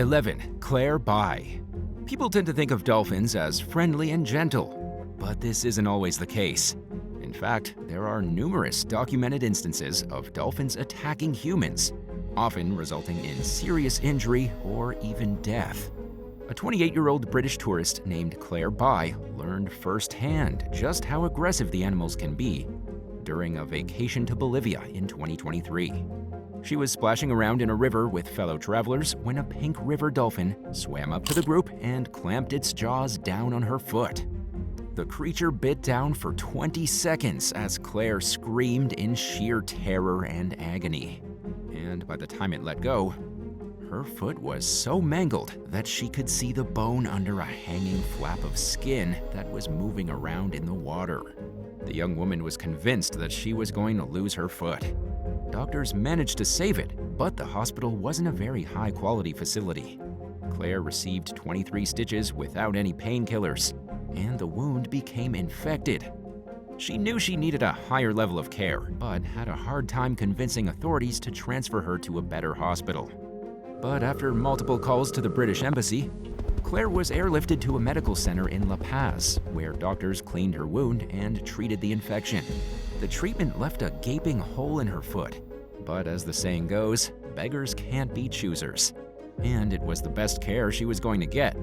11. Claire By. People tend to think of dolphins as friendly and gentle, but this isn't always the case. In fact, there are numerous documented instances of dolphins attacking humans, often resulting in serious injury or even death. A 28-year-old British tourist named Claire By learned firsthand just how aggressive the animals can be during a vacation to Bolivia in 2023. She was splashing around in a river with fellow travelers when a pink river dolphin swam up to the group and clamped its jaws down on her foot. The creature bit down for 20 seconds as Claire screamed in sheer terror and agony. And by the time it let go, her foot was so mangled that she could see the bone under a hanging flap of skin that was moving around in the water. The young woman was convinced that she was going to lose her foot. Doctors managed to save it, but the hospital wasn't a very high-quality facility. Claire received 23 stitches without any painkillers, and the wound became infected. She knew she needed a higher level of care, but had a hard time convincing authorities to transfer her to a better hospital. But after multiple calls to the British Embassy, Claire was airlifted to a medical center in La Paz, where doctors cleaned her wound and treated the infection. The treatment left a gaping hole in her foot, but as the saying goes, beggars can't be choosers. And it was the best care she was going to get.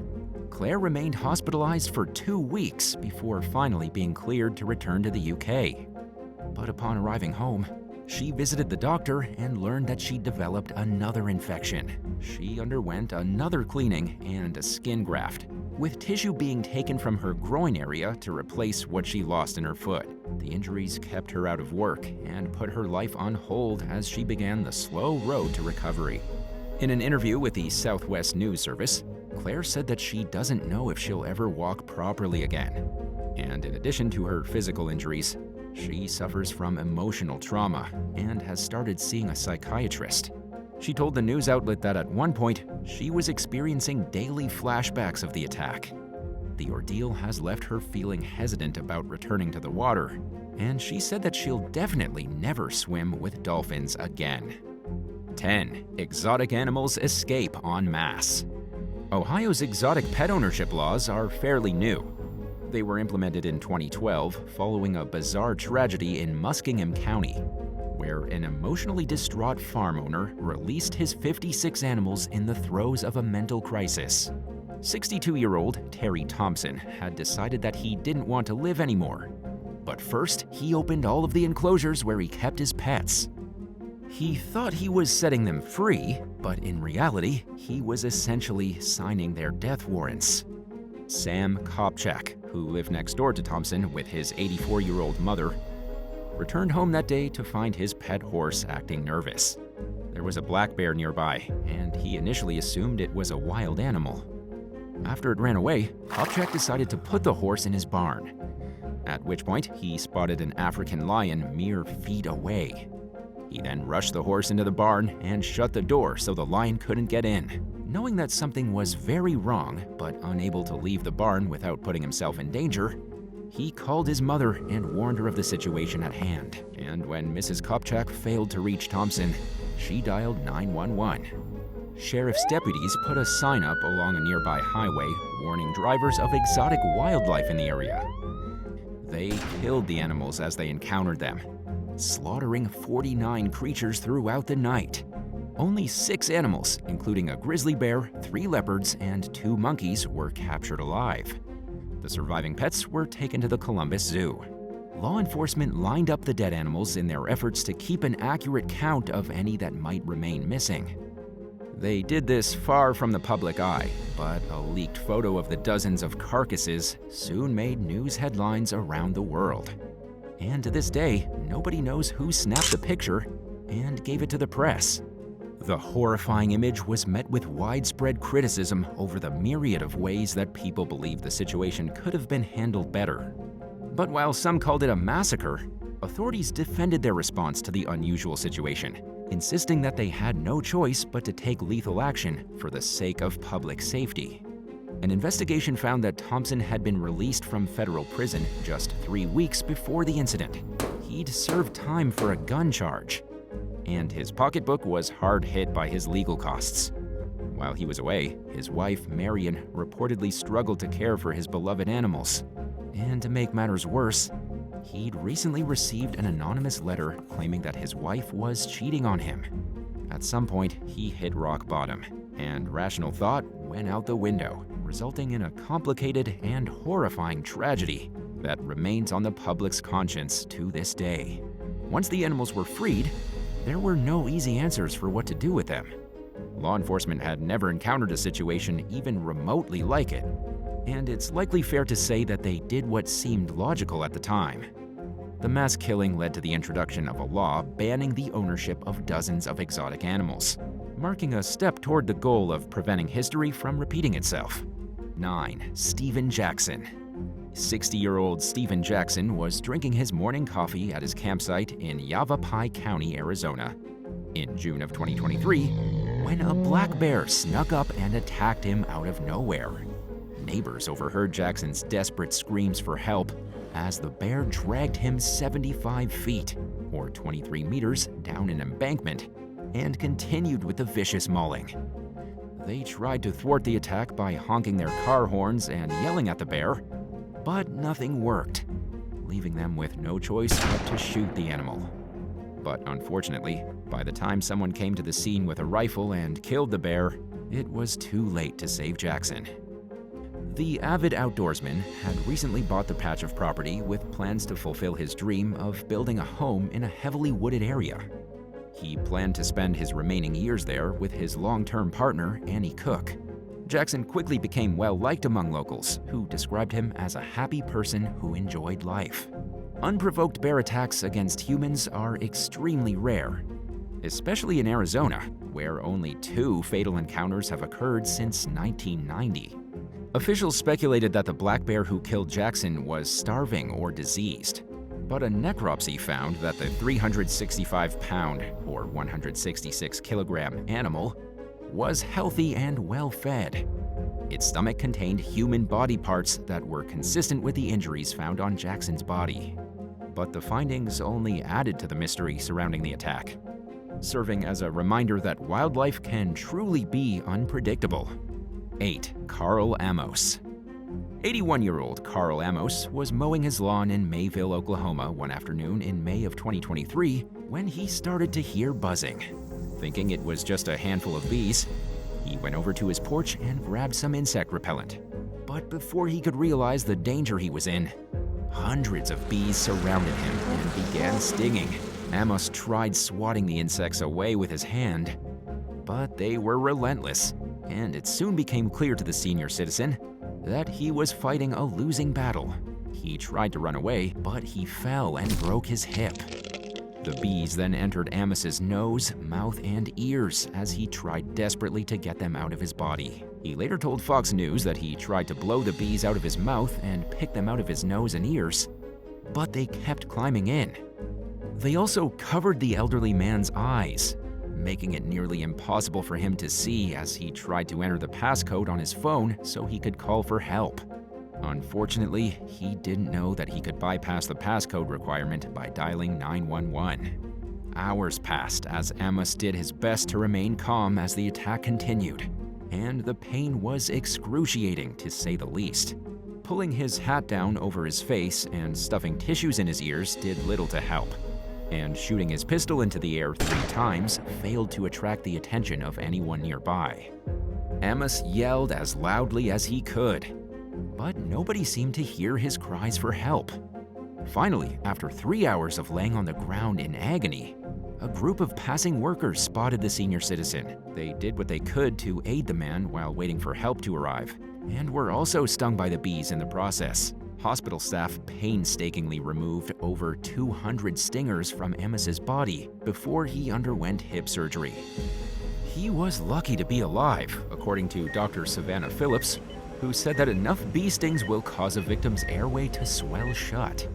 Claire remained hospitalized for 2 weeks before finally being cleared to return to the UK. But upon arriving home, she visited the doctor and learned that she developed another infection. She underwent another cleaning and a skin graft, with tissue being taken from her groin area to replace what she lost in her foot. The injuries kept her out of work and put her life on hold as she began the slow road to recovery. In an interview with the Southwest News Service, Claire said that she doesn't know if she'll ever walk properly again. And in addition to her physical injuries, she suffers from emotional trauma and has started seeing a psychiatrist. She told the news outlet that at one point, she was experiencing daily flashbacks of the attack. The ordeal has left her feeling hesitant about returning to the water, and she said that she'll definitely never swim with dolphins again. 10. Exotic animals escape en masse. Ohio's exotic pet ownership laws are fairly new. They were implemented in 2012 following a bizarre tragedy in Muskingum County, where an emotionally distraught farm owner released his 56 animals in the throes of a mental crisis. 62-year-old Terry Thompson had decided that he didn't want to live anymore. But first, he opened all of the enclosures where he kept his pets. He thought he was setting them free, but in reality, he was essentially signing their death warrants. Sam Kopchak, who lived next door to Thompson with his 84-year-old mother, returned home that day to find his pet horse acting nervous. There was a black bear nearby, and he initially assumed it was a wild animal. After it ran away, Kopchak decided to put the horse in his barn, at which point he spotted an African lion mere feet away. He then rushed the horse into the barn and shut the door so the lion couldn't get in. Knowing that something was very wrong, but unable to leave the barn without putting himself in danger, he called his mother and warned her of the situation at hand. And when Mrs. Kopchak failed to reach Thompson, she dialed 911. Sheriff's deputies put a sign up along a nearby highway warning drivers of exotic wildlife in the area. They killed the animals as they encountered them, slaughtering 49 creatures throughout the night. Only 6 animals, including a grizzly bear, 3 leopards, and 2 monkeys, were captured alive. The surviving pets were taken to the Columbus Zoo. Law enforcement lined up the dead animals in their efforts to keep an accurate count of any that might remain missing. They did this far from the public eye, but a leaked photo of the dozens of carcasses soon made news headlines around the world. And to this day, nobody knows who snapped the picture and gave it to the press. The horrifying image was met with widespread criticism over the myriad of ways that people believe the situation could have been handled better. But while some called it a massacre, authorities defended their response to the unusual situation, insisting that they had no choice but to take lethal action for the sake of public safety. An investigation found that Thompson had been released from federal prison just 3 weeks before the incident. He'd served time for a gun charge, and his pocketbook was hard hit by his legal costs. While he was away, his wife, Marion, reportedly struggled to care for his beloved animals. And to make matters worse, he'd recently received an anonymous letter claiming that his wife was cheating on him. At some point, he hit rock bottom, and rational thought went out the window, resulting in a complicated and horrifying tragedy that remains on the public's conscience to this day. Once the animals were freed, there were no easy answers for what to do with them. Law enforcement had never encountered a situation even remotely like it, and it's likely fair to say that they did what seemed logical at the time. The mass killing led to the introduction of a law banning the ownership of dozens of exotic animals, marking a step toward the goal of preventing history from repeating itself. 9. Stephen Jackson. 60-year-old Stephen Jackson was drinking his morning coffee at his campsite in Yavapai County, Arizona, in June of 2023, when a black bear snuck up and attacked him out of nowhere. Neighbors overheard Jackson's desperate screams for help as the bear dragged him 75 feet, or 23 meters, down an embankment and continued with the vicious mauling. They tried to thwart the attack by honking their car horns and yelling at the bear, but nothing worked, leaving them with no choice but to shoot the animal. But unfortunately, by the time someone came to the scene with a rifle and killed the bear, it was too late to save Jackson. The avid outdoorsman had recently bought the patch of property with plans to fulfill his dream of building a home in a heavily wooded area. He planned to spend his remaining years there with his long-term partner, Annie Cook. Jackson quickly became well-liked among locals, who described him as a happy person who enjoyed life. Unprovoked bear attacks against humans are extremely rare, especially in Arizona, where only 2 fatal encounters have occurred since 1990. Officials speculated that the black bear who killed Jackson was starving or diseased, but a necropsy found that the 365-pound, or 166-kilogram animal was healthy and well-fed. Its stomach contained human body parts that were consistent with the injuries found on Jackson's body. But the findings only added to the mystery surrounding the attack, serving as a reminder that wildlife can truly be unpredictable. 8. Carl Amos. 81-year-old Carl Amos was mowing his lawn in Mayville, Oklahoma one afternoon in May of 2023 when he started to hear buzzing. Thinking it was just a handful of bees, he went over to his porch and grabbed some insect repellent. But before he could realize the danger he was in, hundreds of bees surrounded him and began stinging. Amos tried swatting the insects away with his hand, but they were relentless, and it soon became clear to the senior citizen that he was fighting a losing battle. He tried to run away, but he fell and broke his hip. The bees then entered Amos's nose, mouth, and ears as he tried desperately to get them out of his body. He later told Fox News that he tried to blow the bees out of his mouth and pick them out of his nose and ears, but they kept climbing in. They also covered the elderly man's eyes, making it nearly impossible for him to see as he tried to enter the passcode on his phone so he could call for help. Unfortunately, he didn't know that he could bypass the passcode requirement by dialing 911. Hours passed as Amos did his best to remain calm as the attack continued, and the pain was excruciating to say the least. Pulling his hat down over his face and stuffing tissues in his ears did little to help, and shooting his pistol into the air 3 times failed to attract the attention of anyone nearby. Amos yelled as loudly as he could, but nobody seemed to hear his cries for help. Finally, after 3 hours of laying on the ground in agony, a group of passing workers spotted the senior citizen. They did what they could to aid the man while waiting for help to arrive, and were also stung by the bees in the process. Hospital staff painstakingly removed over 200 stingers from Amos's body before he underwent hip surgery. He was lucky to be alive, according to Dr. Savannah Phillips, who said that enough bee stings will cause a victim's airway to swell shut.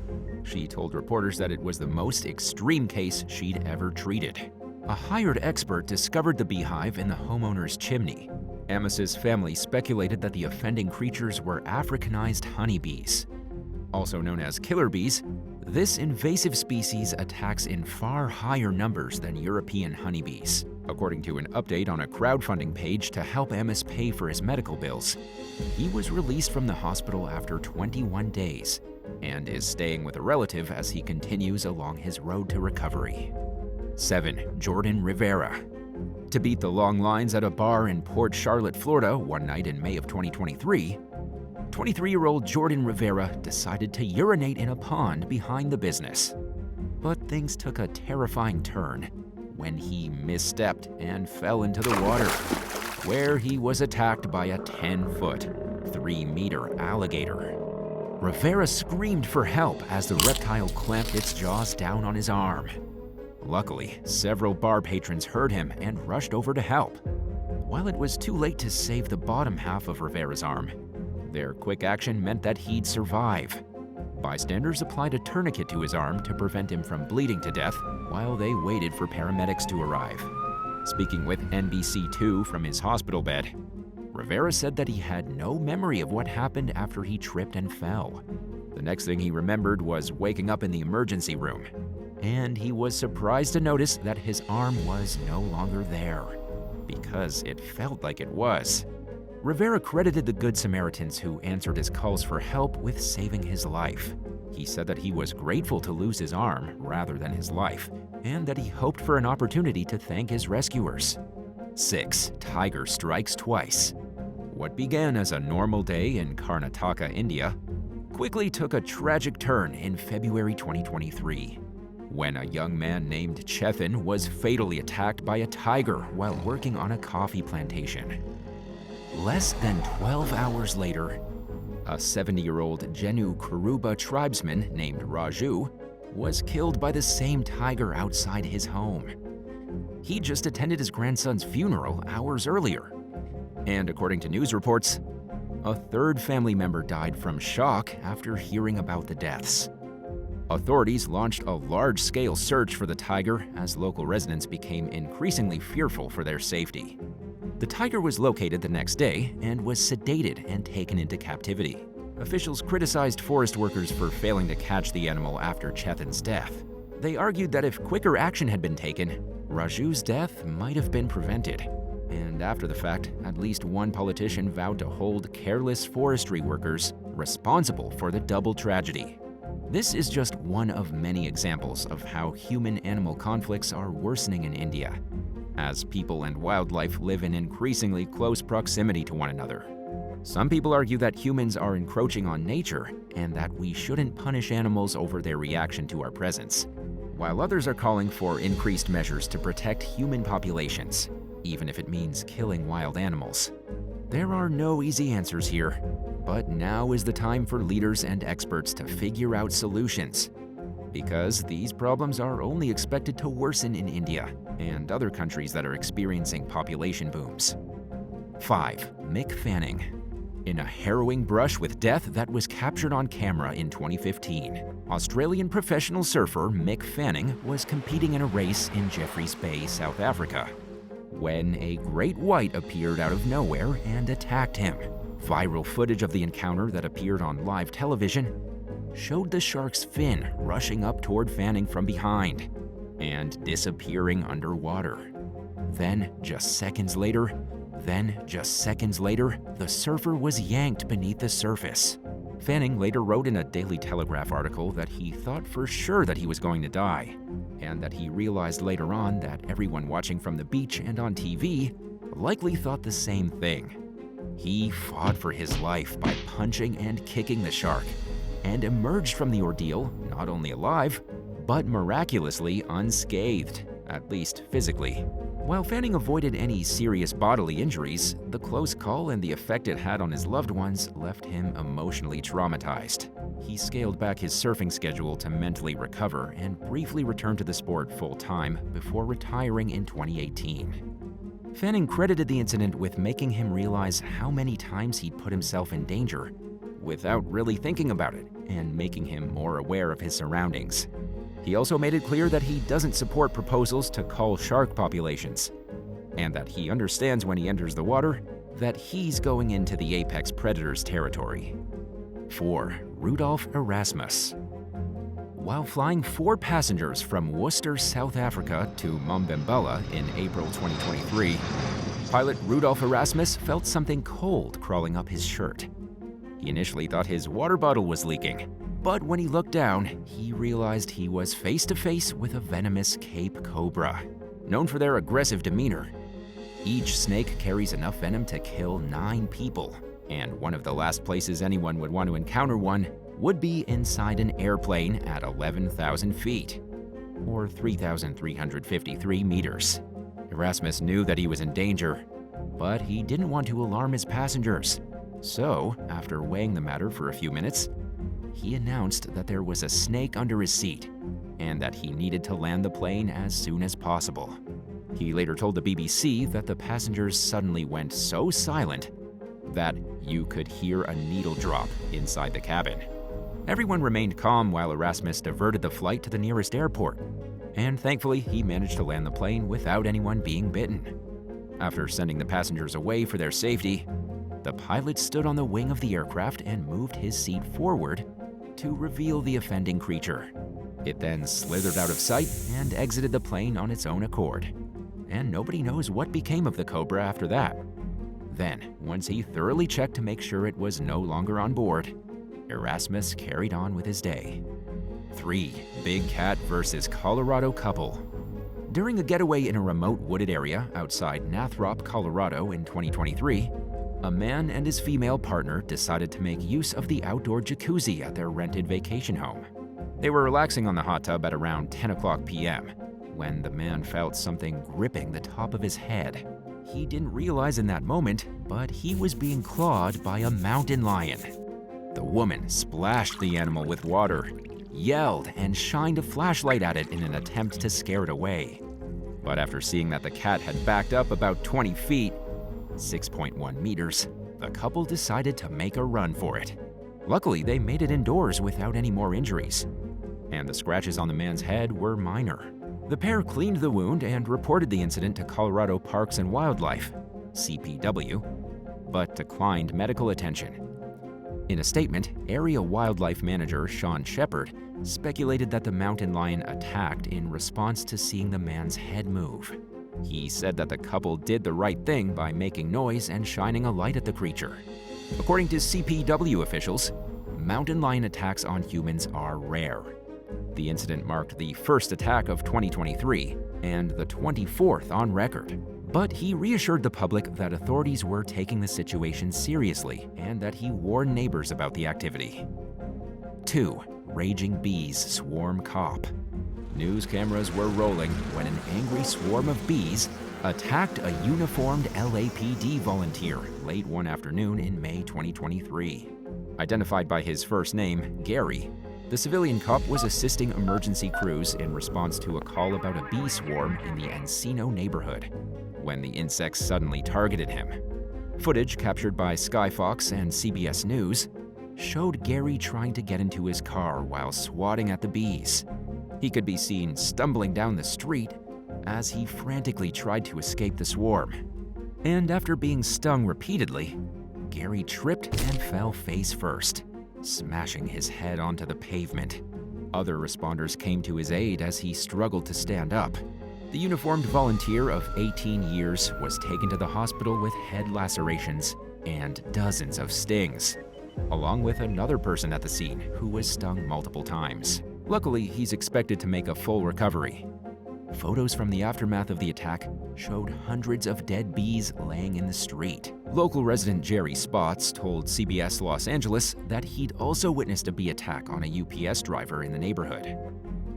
She told reporters that it was the most extreme case she'd ever treated. A hired expert discovered the beehive in the homeowner's chimney. Amos's family speculated that the offending creatures were Africanized honeybees. Also known as killer bees, this invasive species attacks in far higher numbers than European honeybees. According to an update on a crowdfunding page to help Amos pay for his medical bills, he was released from the hospital after 21 days and is staying with a relative as he continues along his road to recovery. 7. Jordan Rivera. To beat the long lines at a bar in Port Charlotte, Florida, one night in May of 2023, 23-year-old Jordan Rivera decided to urinate in a pond behind the business. But things took a terrifying turn when he misstepped and fell into the water, where he was attacked by a 10-foot, 3-meter alligator. Rivera screamed for help as the reptile clamped its jaws down on his arm. Luckily, several bar patrons heard him and rushed over to help. While it was too late to save the bottom half of Rivera's arm, their quick action meant that he'd survive. Bystanders applied a tourniquet to his arm to prevent him from bleeding to death while they waited for paramedics to arrive. Speaking with NBC2 from his hospital bed, Rivera said that he had no memory of what happened after he tripped and fell. The next thing he remembered was waking up in the emergency room, and he was surprised to notice that his arm was no longer there, because it felt like it was. Rivera credited the Good Samaritans who answered his calls for help with saving his life. He said that he was grateful to lose his arm rather than his life, and that he hoped for an opportunity to thank his rescuers. 6. Tiger strikes twice. What began as a normal day in Karnataka, India, quickly took a tragic turn in February 2023, when a young man named Chetan was fatally attacked by a tiger while working on a coffee plantation. Less than 12 hours later, a 70-year-old Jenu Kuruba tribesman named Raju was killed by the same tiger outside his home. He just attended his grandson's funeral hours earlier. And according to news reports, a third family member died from shock after hearing about the deaths. Authorities launched a large-scale search for the tiger as local residents became increasingly fearful for their safety. The tiger was located the next day and was sedated and taken into captivity. Officials criticized forest workers for failing to catch the animal after Chetan's death. They argued that if quicker action had been taken, Raju's death might have been prevented. And after the fact, at least one politician vowed to hold careless forestry workers responsible for the double tragedy. This is just one of many examples of how human-animal conflicts are worsening in India, as people and wildlife live in increasingly close proximity to one another. Some people argue that humans are encroaching on nature and that we shouldn't punish animals over their reaction to our presence, while others are calling for increased measures to protect human populations, even if it means killing wild animals. There are no easy answers here, but now is the time for leaders and experts to figure out solutions, because these problems are only expected to worsen in India and other countries that are experiencing population booms. 5. Mick Fanning. In a harrowing brush with death that was captured on camera in 2015, Australian professional surfer Mick Fanning was competing in a race in Jeffreys Bay, South Africa, when a great white appeared out of nowhere and attacked him. Viral footage of the encounter that appeared on live television showed the shark's fin rushing up toward Fanning from behind and disappearing underwater. Then, just seconds later, the surfer was yanked beneath the surface. Fanning later wrote in a Daily Telegraph article that he thought for sure that he was going to die, and that he realized later on that everyone watching from the beach and on TV likely thought the same thing. He fought for his life by punching and kicking the shark, and emerged from the ordeal not only alive, but miraculously unscathed, at least physically. While Fanning avoided any serious bodily injuries, the close call and the effect it had on his loved ones left him emotionally traumatized. He scaled back his surfing schedule to mentally recover and briefly returned to the sport full-time before retiring in 2018. Fanning credited the incident with making him realize how many times he'd put himself in danger without really thinking about it, and making him more aware of his surroundings. He also made it clear that he doesn't support proposals to cull shark populations, and that he understands when he enters the water that he's going into the apex predator's territory. 4. Rudolph Rasmus. While flying 4 passengers from Worcester, South Africa to Mbombela in April 2023, pilot Rudolph Rasmus felt something cold crawling up his shirt. He initially thought his water bottle was leaking, but when he looked down, he realized he was face to face with a venomous Cape cobra. Known for their aggressive demeanor, each snake carries enough venom to kill 9 people, and one of the last places anyone would want to encounter one would be inside an airplane at 11,000 feet, or 3,353 meters. Erasmus knew that he was in danger, but he didn't want to alarm his passengers. So, after weighing the matter for a few minutes, he announced that there was a snake under his seat and that he needed to land the plane as soon as possible. He later told the BBC that the passengers suddenly went so silent that you could hear a needle drop inside the cabin. Everyone remained calm while Erasmus diverted the flight to the nearest airport, and thankfully he managed to land the plane without anyone being bitten. After sending the passengers away for their safety, the pilot stood on the wing of the aircraft and moved his seat forward to reveal the offending creature. It then slithered out of sight and exited the plane on its own accord, and nobody knows what became of the cobra after that. Then, once he thoroughly checked to make sure it was no longer on board, Erasmus carried on with his day. 3. Big cat versus Colorado couple. During a getaway in a remote wooded area outside Nathrop, Colorado in 2023, a man and his female partner decided to make use of the outdoor jacuzzi at their rented vacation home. They were relaxing on the hot tub at around 10 o'clock p.m. when the man felt something gripping the top of his head. He didn't realize in that moment, but he was being clawed by a mountain lion. The woman splashed the animal with water, yelled, and shined a flashlight at it in an attempt to scare it away. But after seeing that the cat had backed up about 20 feet, 6.1 meters, the couple decided to make a run for it. Luckily, they made it indoors without any more injuries, and the scratches on the man's head were minor. The pair cleaned the wound and reported the incident to Colorado Parks and Wildlife, CPW, but declined medical attention. In a statement, Area Wildlife Manager Sean Shepard speculated that the mountain lion attacked in response to seeing the man's head move. He said that the couple did the right thing by making noise and shining a light at the creature. According to CPW officials, mountain lion attacks on humans are rare. The incident marked the first attack of 2023 and the 24th on record. But he reassured the public that authorities were taking the situation seriously and that he warned neighbors about the activity. 2. Raging bees swarm cop. News cameras were rolling when an angry swarm of bees attacked a uniformed LAPD volunteer late one afternoon in May 2023. Identified by his first name, Gary, the civilian cop was assisting emergency crews in response to a call about a bee swarm in the Encino neighborhood, when the insects suddenly targeted him. Footage captured by Skyfox and CBS News showed Gary trying to get into his car while swatting at the bees. He could be seen stumbling down the street as he frantically tried to escape the swarm. And after being stung repeatedly, Gary tripped and fell face first, smashing his head onto the pavement. Other responders came to his aid as he struggled to stand up. The uniformed volunteer of 18 years was taken to the hospital with head lacerations and dozens of stings, along with another person at the scene who was stung multiple times. Luckily, he's expected to make a full recovery. Photos from the aftermath of the attack showed hundreds of dead bees laying in the street. Local resident Jerry Spots told CBS Los Angeles that he'd also witnessed a bee attack on a UPS driver in the neighborhood.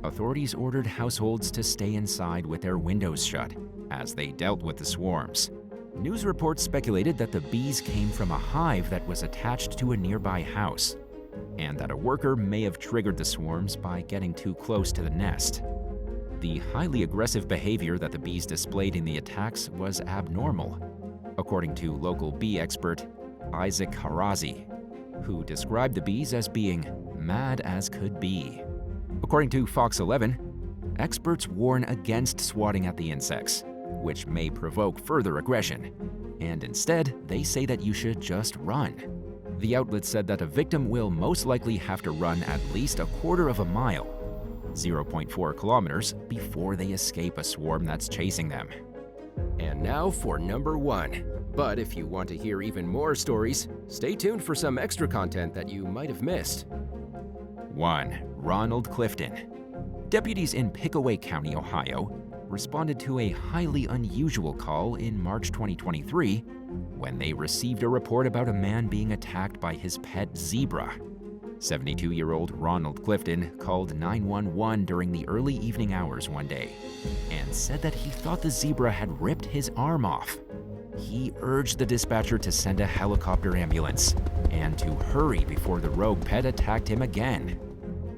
Authorities ordered households to stay inside with their windows shut as they dealt with the swarms. News reports speculated that the bees came from a hive that was attached to a nearby house, and that a worker may have triggered the swarms by getting too close to the nest. The highly aggressive behavior that the bees displayed in the attacks was abnormal, according to local bee expert Isaac Harazi, who described the bees as being mad as could be. According to Fox 11, experts warn against swatting at the insects, which may provoke further aggression, and instead, they say that you should just run. The outlet said that a victim will most likely have to run at least a quarter of a mile (0.4 kilometers) before they escape a swarm that's chasing them. And now for number 1. But if you want to hear even more stories, stay tuned for some extra content that you might have missed. 1. Ronald Clifton. Deputies in Pickaway County, Ohio, responded to a highly unusual call in March 2023 when they received a report about a man being attacked by his pet zebra. 72-year-old Ronald Clifton called 911 during the early evening hours one day and said that he thought the zebra had ripped his arm off. He urged the dispatcher to send a helicopter ambulance and to hurry before the rogue pet attacked him again.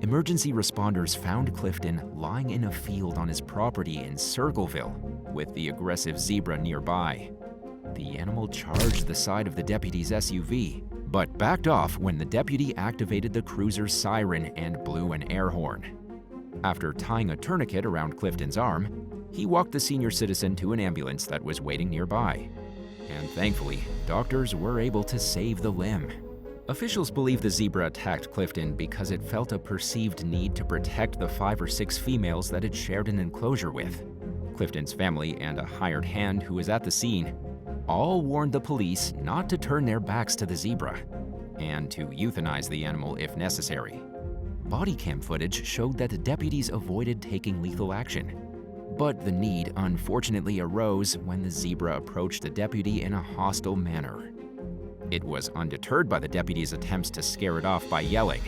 Emergency responders found Clifton lying in a field on his property in Circleville with the aggressive zebra nearby. The animal charged the side of the deputy's SUV, but backed off when the deputy activated the cruiser's siren and blew an air horn. After tying a tourniquet around Clifton's arm, he walked the senior citizen to an ambulance that was waiting nearby. And thankfully, doctors were able to save the limb. Officials believe the zebra attacked Clifton because it felt a perceived need to protect the 5 or 6 females that it shared an enclosure with. Clifton's family and a hired hand who was at the scene all warned the police not to turn their backs to the zebra and to euthanize the animal if necessary. Body cam footage showed that the deputies avoided taking lethal action, but the need unfortunately arose when the zebra approached the deputy in a hostile manner. It was undeterred by the deputy's attempts to scare it off by yelling,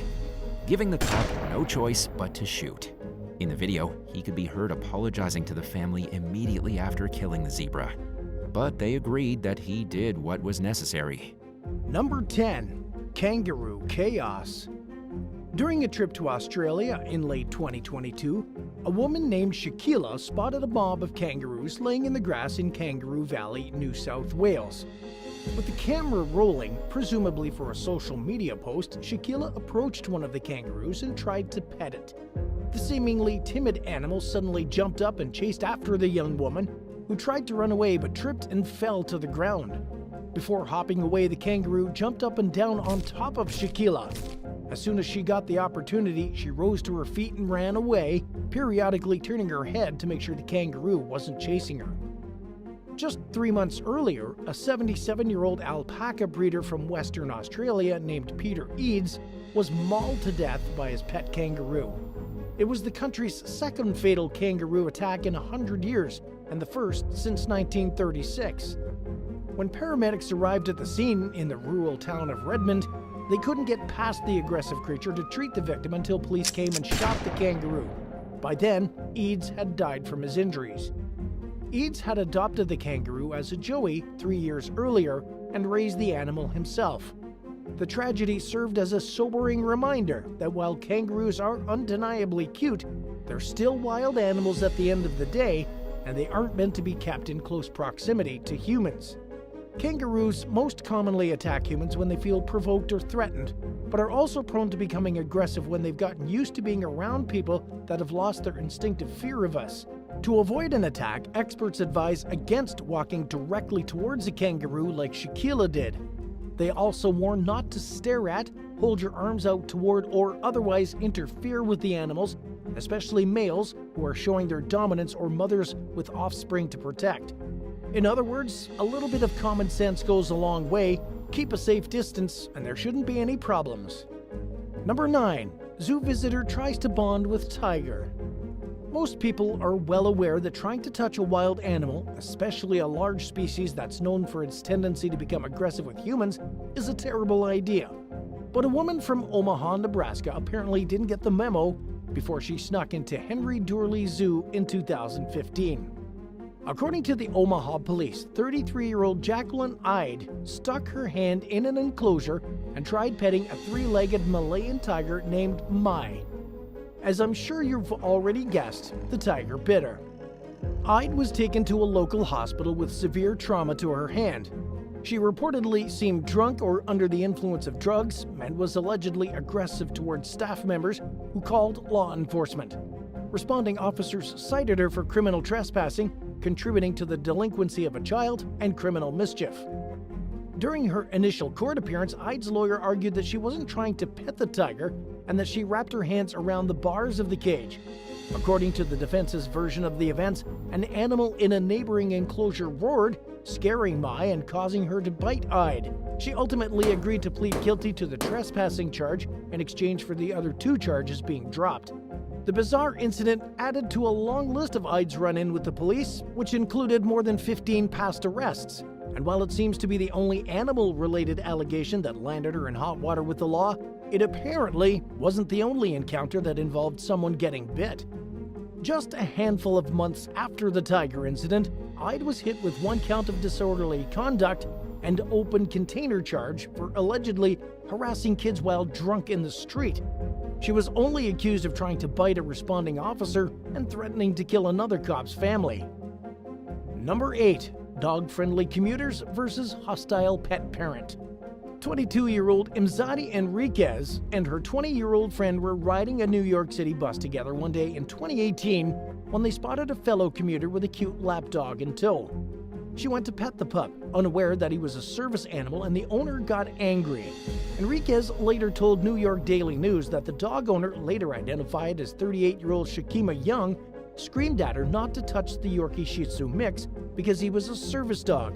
giving the cop no choice but to shoot. In the video, he could be heard apologizing to the family immediately after killing the zebra, but they agreed that he did what was necessary. Number 10. Kangaroo Chaos. During a trip to Australia in late 2022, a woman named Shaquilla spotted a mob of kangaroos laying in the grass in Kangaroo Valley, New South Wales. With the camera rolling, presumably for a social media post, Shaquilla approached one of the kangaroos and tried to pet it. The seemingly timid animal suddenly jumped up and chased after the young woman, who tried to run away but tripped and fell to the ground. Before hopping away, the kangaroo jumped up and down on top of Shaquilla. As soon as she got the opportunity, she rose to her feet and ran away, periodically turning her head to make sure the kangaroo wasn't chasing her. Just 3 months earlier, a 77-year-old alpaca breeder from Western Australia named Peter Eads was mauled to death by his pet kangaroo. It was the country's second fatal kangaroo attack in 100 years, and the first since 1936. When paramedics arrived at the scene in the rural town of Redmond, they couldn't get past the aggressive creature to treat the victim until police came and shot the kangaroo. By then, Eads had died from his injuries. Eads had adopted the kangaroo as a joey 3 years earlier and raised the animal himself. The tragedy served as a sobering reminder that while kangaroos are undeniably cute, they're still wild animals at the end of the day, and they aren't meant to be kept in close proximity to humans. Kangaroos most commonly attack humans when they feel provoked or threatened, but are also prone to becoming aggressive when they've gotten used to being around people that have lost their instinctive fear of us. To avoid an attack, experts advise against walking directly towards a kangaroo like Shaquilla did. They also warn not to stare at, hold your arms out toward, or otherwise interfere with the animals, especially males who are showing their dominance or mothers with offspring to protect. In other words, a little bit of common sense goes a long way. Keep a safe distance, and there shouldn't be any problems. Number 9. Zoo visitor tries to bond with tiger. Most people are well aware that trying to touch a wild animal, especially a large species that's known for its tendency to become aggressive with humans, is a terrible idea. But a woman from Omaha, Nebraska apparently didn't get the memo before she snuck into Henry Doorly Zoo in 2015. According to the Omaha police, 33-year-old Jacqueline Ide stuck her hand in an enclosure and tried petting a 3-legged Malayan tiger named Mai. As I'm sure you've already guessed, the tiger bit her. Ide was taken to a local hospital with severe trauma to her hand. She reportedly seemed drunk or under the influence of drugs and was allegedly aggressive towards staff members who called law enforcement. Responding officers cited her for criminal trespassing, contributing to the delinquency of a child, and criminal mischief. During her initial court appearance, Ide's lawyer argued that she wasn't trying to pet the tiger, and that she wrapped her hands around the bars of the cage. According to the defense's version of the events, an animal in a neighboring enclosure roared, scaring Mai and causing her to bite Ide. She ultimately agreed to plead guilty to the trespassing charge in exchange for the other 2 charges being dropped. The bizarre incident added to a long list of Ide's run-in with the police, which included more than 15 past arrests. And while it seems to be the only animal-related allegation that landed her in hot water with the law, it apparently wasn't the only encounter that involved someone getting bit. Just a handful of months after the tiger incident, Ide was hit with 1 count of disorderly conduct and open container charge for allegedly harassing kids while drunk in the street. She was only accused of trying to bite a responding officer and threatening to kill another cop's family. Number 8. Dog-friendly commuters versus hostile pet parent. 22-year-old Imzadi Enriquez and her 20-year-old friend were riding a New York City bus together one day in 2018 when they spotted a fellow commuter with a cute lapdog in tow. She went to pet the pup, unaware that he was a service animal, and the owner got angry. Enriquez later told New York Daily News that the dog owner, later identified as 38-year-old Shakima Young, screamed at her not to touch the Yorkie Shih Tzu mix because he was a service dog.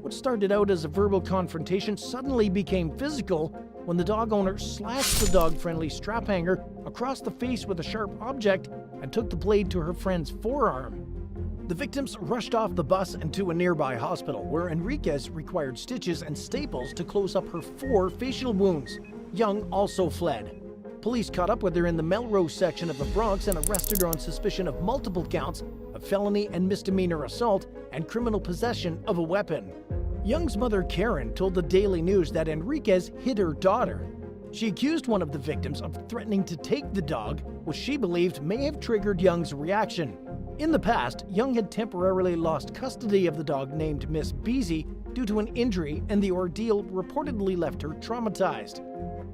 What started out as a verbal confrontation suddenly became physical when the dog owner slashed the dog-friendly strap hanger across the face with a sharp object and took the blade to her friend's forearm. The victims rushed off the bus and to a nearby hospital, where Enriquez required stitches and staples to close up her 4 facial wounds. Young also fled. Police caught up with her in the Melrose section of the Bronx and arrested her on suspicion of multiple counts of felony and misdemeanor assault and criminal possession of a weapon. Young's mother, Karen, told the Daily News that Enriquez hit her daughter. She accused one of the victims of threatening to take the dog, which she believed may have triggered Young's reaction. In the past, Young had temporarily lost custody of the dog named Miss Beezy due to an injury, and the ordeal reportedly left her traumatized.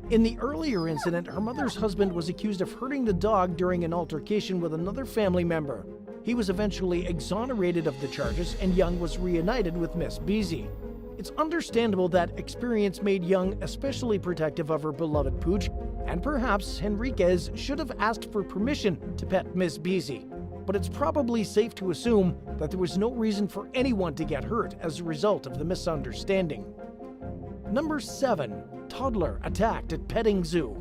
In the earlier incident, her mother's husband was accused of hurting the dog during an altercation with another family member. He was eventually exonerated of the charges, and Young was reunited with Miss Beezy. It's understandable that experience made Young especially protective of her beloved pooch, and perhaps Enriquez should have asked for permission to pet Miss Beezy. But it's probably safe to assume that there was no reason for anyone to get hurt as a result of the misunderstanding. Number 7. Toddler attacked at petting zoo.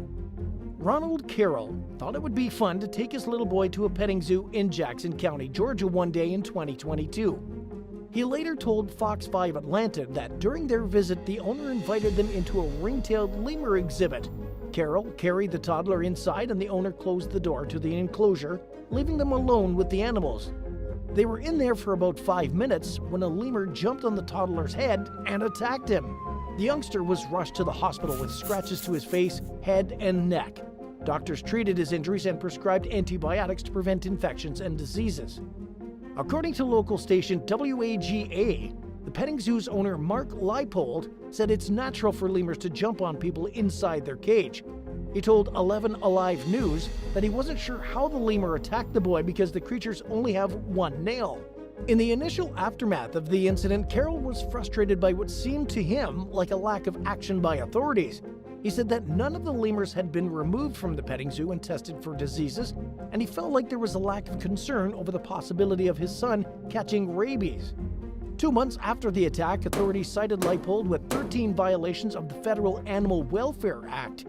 Ronald Carroll thought it would be fun to take his little boy to a petting zoo in Jackson County, Georgia one day in 2022. He later told Fox 5 Atlanta that during their visit, the owner invited them into a ring-tailed lemur exhibit. Carroll carried the toddler inside and the owner closed the door to the enclosure, leaving them alone with the animals. They were in there for about 5 minutes when a lemur jumped on the toddler's head and attacked him. The youngster was rushed to the hospital with scratches to his face, head, and neck. Doctors treated his injuries and prescribed antibiotics to prevent infections and diseases. According to local station WAGA, the petting zoo's owner Mark Leipold said it's natural for lemurs to jump on people inside their cage. He told 11 Alive News that he wasn't sure how the lemur attacked the boy because the creatures only have 1 nail. In the initial aftermath of the incident, Carroll was frustrated by what seemed to him like a lack of action by authorities. He said that none of the lemurs had been removed from the petting zoo and tested for diseases, and he felt like there was a lack of concern over the possibility of his son catching rabies. 2 months after the attack, authorities cited Leipold with 13 violations of the Federal Animal Welfare Act.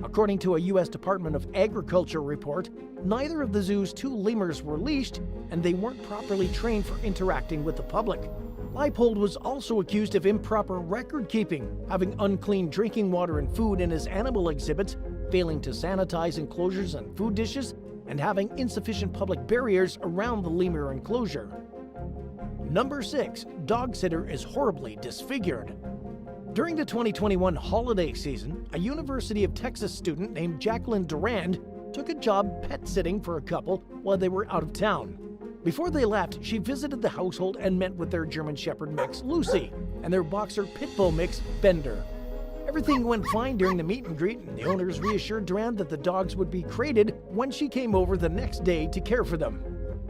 According to a U.S. Department of Agriculture report, neither of the zoo's 2 lemurs were leashed, and they weren't properly trained for interacting with the public. Leipold was also accused of improper record-keeping, having unclean drinking water and food in his animal exhibits, failing to sanitize enclosures and food dishes, and having insufficient public barriers around the lemur enclosure. Number 6. Dog sitter is horribly disfigured. During the 2021 holiday season, a University of Texas student named Jacqueline Durand took a job pet-sitting for a couple while they were out of town. Before they left, she visited the household and met with their German Shepherd mix, Lucy, and their Boxer Pit Bull mix, Bender. Everything went fine during the meet and greet, and the owners reassured Durand that the dogs would be crated when she came over the next day to care for them.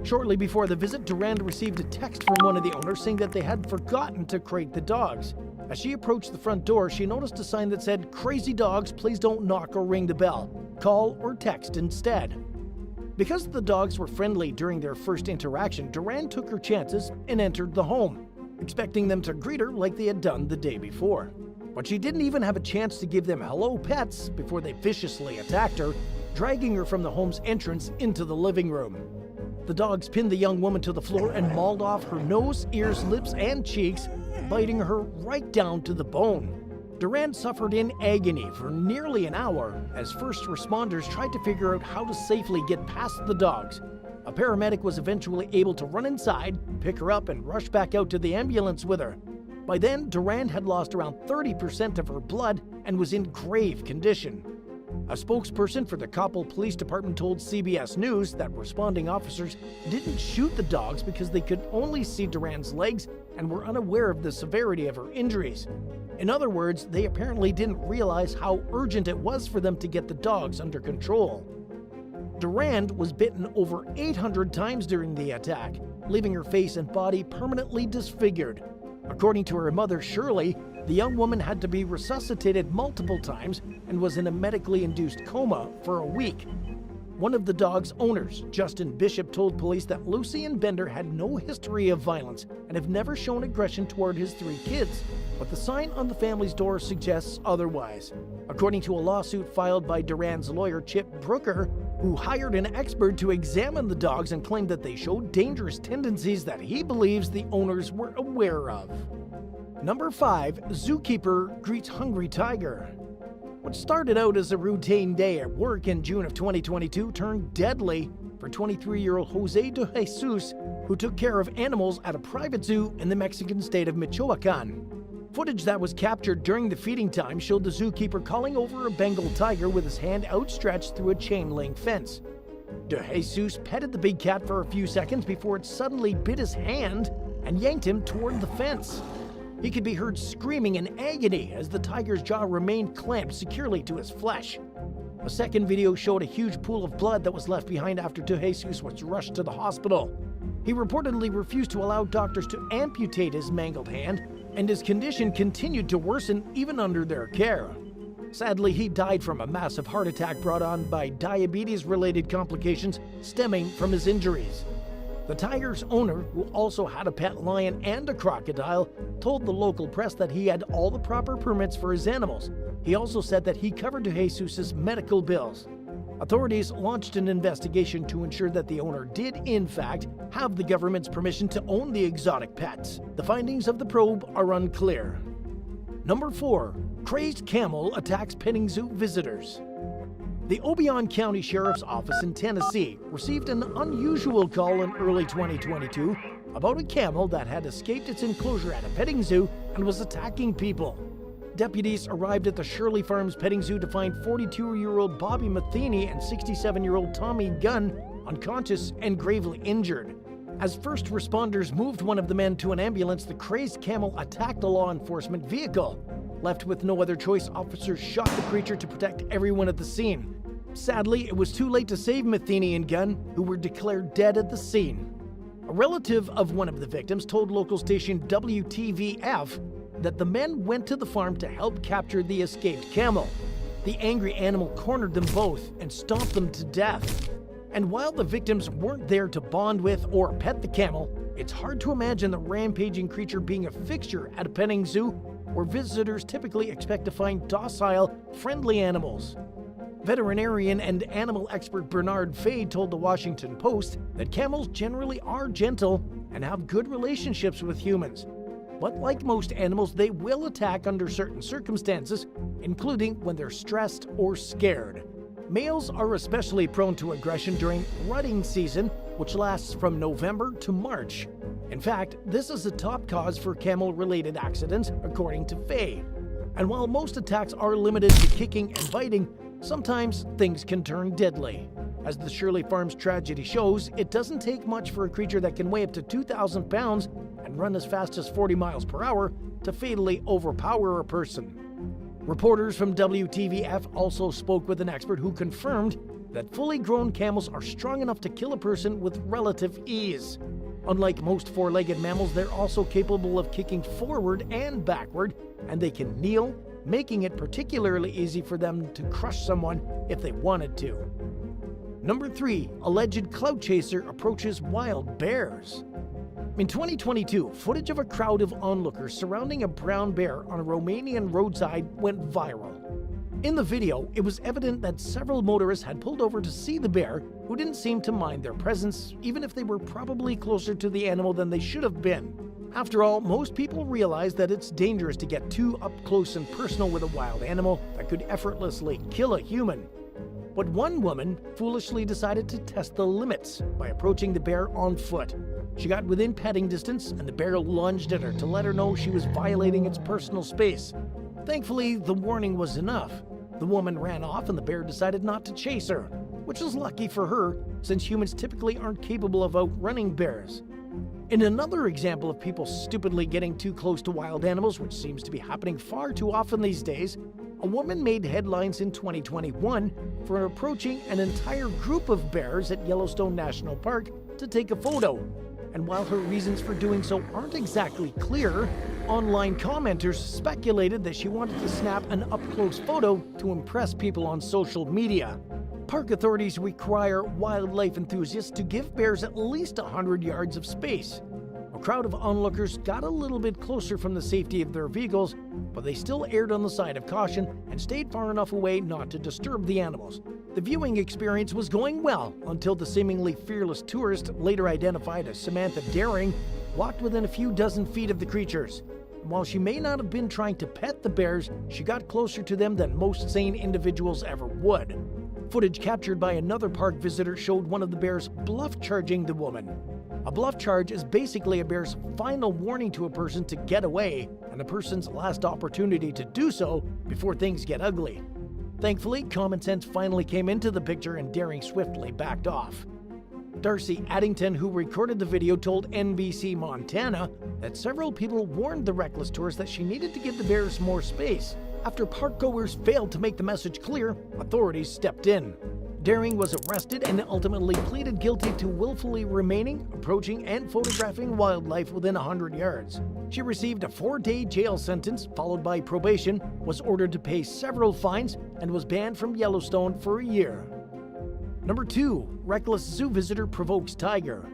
Shortly before the visit, Durand received a text from one of the owners saying that they had forgotten to crate the dogs. As she approached the front door, she noticed a sign that said, "Crazy dogs, please don't knock or ring the bell. Call or text instead." Because the dogs were friendly during their first interaction, Duran took her chances and entered the home, expecting them to greet her like they had done the day before. But she didn't even have a chance to give them hello pets before they viciously attacked her, dragging her from the home's entrance into the living room. The dogs pinned the young woman to the floor and mauled off her nose, ears, lips, and cheeks, biting her right down to the bone. Duran suffered in agony for nearly an hour as first responders tried to figure out how to safely get past the dogs. A paramedic was eventually able to run inside, pick her up, and rush back out to the ambulance with her. By then, Duran had lost around 30% of her blood and was in grave condition. A spokesperson for the Koppel Police Department told CBS News that responding officers didn't shoot the dogs because they could only see Duran's legs and were unaware of the severity of her injuries. In other words, they apparently didn't realize how urgent it was for them to get the dogs under control. Duran was bitten over 800 times during the attack, leaving her face and body permanently disfigured. According to her mother, Shirley, the young woman had to be resuscitated multiple times and was in a medically induced coma for a week. One of the dog's owners, Justin Bishop, told police that Lucy and Bender had no history of violence and have never shown aggression toward his 3 kids, but the sign on the family's door suggests otherwise. According to a lawsuit filed by Duran's lawyer, Chip Brooker, who hired an expert to examine the dogs and claimed that they showed dangerous tendencies that he believes the owners were aware of. Number 5, Zookeeper greets hungry tiger. What started out as a routine day at work in June of 2022 turned deadly for 23-year-old Jose de Jesus, who took care of animals at a private zoo in the Mexican state of Michoacan. Footage that was captured during the feeding time showed the zookeeper calling over a Bengal tiger with his hand outstretched through a chain-link fence. De Jesus petted the big cat for a few seconds before it suddenly bit his hand and yanked him toward the fence. He could be heard screaming in agony as the tiger's jaw remained clamped securely to his flesh. A second video showed a huge pool of blood that was left behind after De Jesus was rushed to the hospital. He reportedly refused to allow doctors to amputate his mangled hand, and his condition continued to worsen even under their care. Sadly, he died from a massive heart attack brought on by diabetes-related complications stemming from his injuries. The tiger's owner, who also had a pet lion and a crocodile, told the local press that he had all the proper permits for his animals. He also said that he covered De Jesus' medical bills. Authorities launched an investigation to ensure that the owner did, in fact, have the government's permission to own the exotic pets. The findings of the probe are unclear. Number 4, Crazed camel attacks petting zoo visitors. The Obion County Sheriff's Office in Tennessee received an unusual call in early 2022 about a camel that had escaped its enclosure at a petting zoo and was attacking people. Deputies arrived at the Shirley Farms petting zoo to find 42-year-old Bobby Matheny and 67-year-old Tommy Gunn unconscious and gravely injured. As first responders moved one of the men to an ambulance, the crazed camel attacked a law enforcement vehicle. Left with no other choice, officers shot the creature to protect everyone at the scene. Sadly, it was too late to save Matheny and Gunn, who were declared dead at the scene. A relative of one of the victims told local station WTVF that the men went to the farm to help capture the escaped camel. The angry animal cornered them both and stomped them to death. And while the victims weren't there to bond with or pet the camel, it's hard to imagine the rampaging creature being a fixture at a petting zoo where visitors typically expect to find docile, friendly animals. Veterinarian and animal expert Bernard Fay told the Washington Post that camels generally are gentle and have good relationships with humans. But like most animals, they will attack under certain circumstances, including when they're stressed or scared. Males are especially prone to aggression during rutting season, which lasts from November to March. In fact, this is a top cause for camel-related accidents, according to Fay. And while most attacks are limited to kicking and biting, sometimes things can turn deadly. As the Shirley Farms tragedy shows, it doesn't take much for a creature that can weigh up to 2,000 pounds and run as fast as 40 miles per hour to fatally overpower a person. Reporters from WTVF also spoke with an expert who confirmed that fully grown camels are strong enough to kill a person with relative ease. Unlike most four-legged mammals, they're also capable of kicking forward and backward, and they can kneel, making it particularly easy for them to crush someone if they wanted to. Number 3. Alleged clout chaser approaches wild bears. In 2022, footage of a crowd of onlookers surrounding a brown bear on a Romanian roadside went viral. In the video, it was evident that several motorists had pulled over to see the bear, who didn't seem to mind their presence, even if they were probably closer to the animal than they should have been. After all, most people realize that it's dangerous to get too up close and personal with a wild animal that could effortlessly kill a human. But one woman foolishly decided to test the limits by approaching the bear on foot. She got within petting distance, and the bear lunged at her to let her know she was violating its personal space. Thankfully, the warning was enough. The woman ran off, and the bear decided not to chase her, which is lucky for her, since humans typically aren't capable of outrunning bears. In another example of people stupidly getting too close to wild animals, which seems to be happening far too often these days, a woman made headlines in 2021 for approaching an entire group of bears at Yellowstone National Park to take a photo. And while her reasons for doing so aren't exactly clear, online commenters speculated that she wanted to snap an up-close photo to impress people on social media. Park authorities require wildlife enthusiasts to give bears at least 100 yards of space. A crowd of onlookers got a little bit closer from the safety of their vehicles, but they still erred on the side of caution and stayed far enough away not to disturb the animals. The viewing experience was going well until the seemingly fearless tourist, later identified as Samantha Daring, walked within a few dozen feet of the creatures. And while she may not have been trying to pet the bears, she got closer to them than most sane individuals ever would. Footage captured by another park visitor showed one of the bears bluff charging the woman. A bluff charge is basically a bear's final warning to a person to get away, and a person's last opportunity to do so before things get ugly. Thankfully, common sense finally came into the picture and Daring swiftly backed off. Darcy Addington, who recorded the video, told NBC Montana that several people warned the reckless tourist that she needed to give the bears more space. After parkgoers failed to make the message clear, authorities stepped in. Daring was arrested and ultimately pleaded guilty to willfully remaining, approaching, and photographing wildlife within 100 yards. She received a 4-day jail sentence, followed by probation, was ordered to pay several fines, and was banned from Yellowstone for a year. Number 2. Reckless zoo visitor provokes tiger.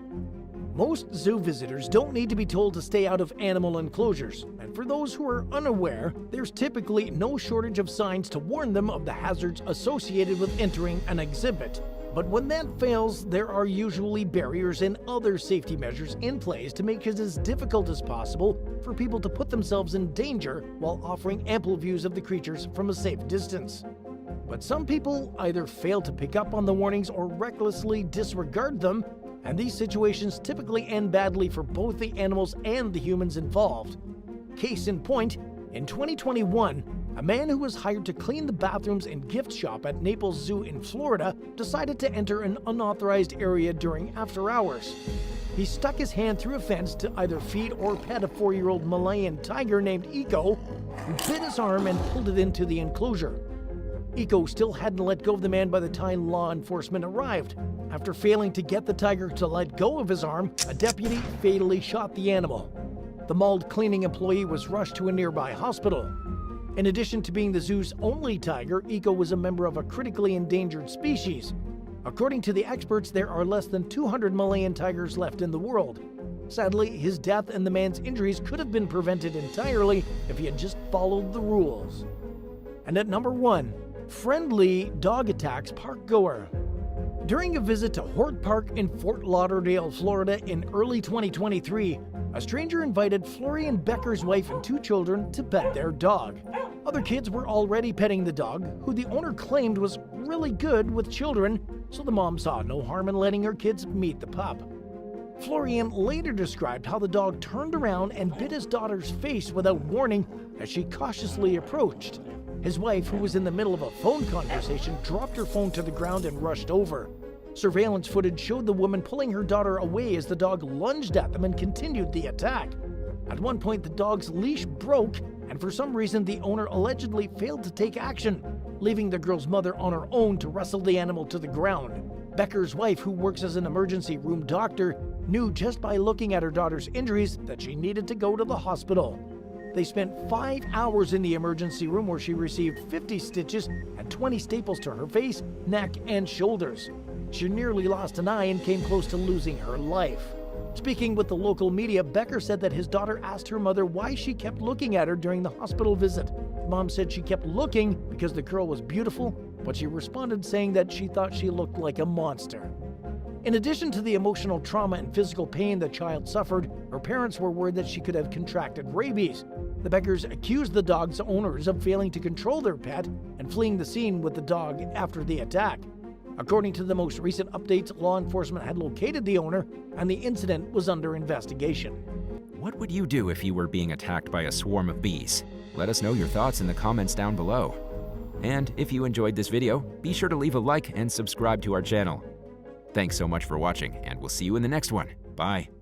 Most zoo visitors don't need to be told to stay out of animal enclosures, and for those who are unaware, there's typically no shortage of signs to warn them of the hazards associated with entering an exhibit. But when that fails, there are usually barriers and other safety measures in place to make it as difficult as possible for people to put themselves in danger while offering ample views of the creatures from a safe distance. But some people either fail to pick up on the warnings or recklessly disregard them, and these situations typically end badly for both the animals and the humans involved. Case in point, in 2021, a man who was hired to clean the bathrooms and gift shop at Naples Zoo in Florida decided to enter an unauthorized area during after hours. He stuck his hand through a fence to either feed or pet a 4-year-old Malayan tiger named Eco, who bit his arm and pulled it into the enclosure. Eco still hadn't let go of the man by the time law enforcement arrived. After failing to get the tiger to let go of his arm, a deputy fatally shot the animal. The mauled cleaning employee was rushed to a nearby hospital. In addition to being the zoo's only tiger, Eco was a member of a critically endangered species. According to the experts, there are less than 200 Malayan tigers left in the world. Sadly, his death and the man's injuries could have been prevented entirely if he had just followed the rules. And at number 1, friendly dog attacks park goer. During a visit to Hort Park in Fort Lauderdale, Florida in early 2023, a stranger invited Florian Becker's wife and 2 children to pet their dog. Other kids were already petting the dog, who the owner claimed was really good with children, so the mom saw no harm in letting her kids meet the pup. Florian later described how the dog turned around and bit his daughter's face without warning as she cautiously approached. His wife, who was in the middle of a phone conversation, dropped her phone to the ground and rushed over. Surveillance footage showed the woman pulling her daughter away as the dog lunged at them and continued the attack. At one point, the dog's leash broke, and for some reason, the owner allegedly failed to take action, leaving the girl's mother on her own to wrestle the animal to the ground. Becker's wife, who works as an emergency room doctor, knew just by looking at her daughter's injuries that she needed to go to the hospital. They spent 5 hours in the emergency room where she received 50 stitches and 20 staples to her face, neck, and shoulders. She nearly lost an eye and came close to losing her life. Speaking with the local media, Becker said that his daughter asked her mother why she kept looking at her during the hospital visit. Mom said she kept looking because the girl was beautiful, but she responded saying that she thought she looked like a monster. In addition to the emotional trauma and physical pain the child suffered, her parents were worried that she could have contracted rabies. The Beckers accused the dog's owners of failing to control their pet and fleeing the scene with the dog after the attack. According to the most recent updates, law enforcement had located the owner and the incident was under investigation. What would you do if you were being attacked by a swarm of bees? Let us know your thoughts in the comments down below. And if you enjoyed this video, be sure to leave a like and subscribe to our channel. Thanks so much for watching, and we'll see you in the next one. Bye.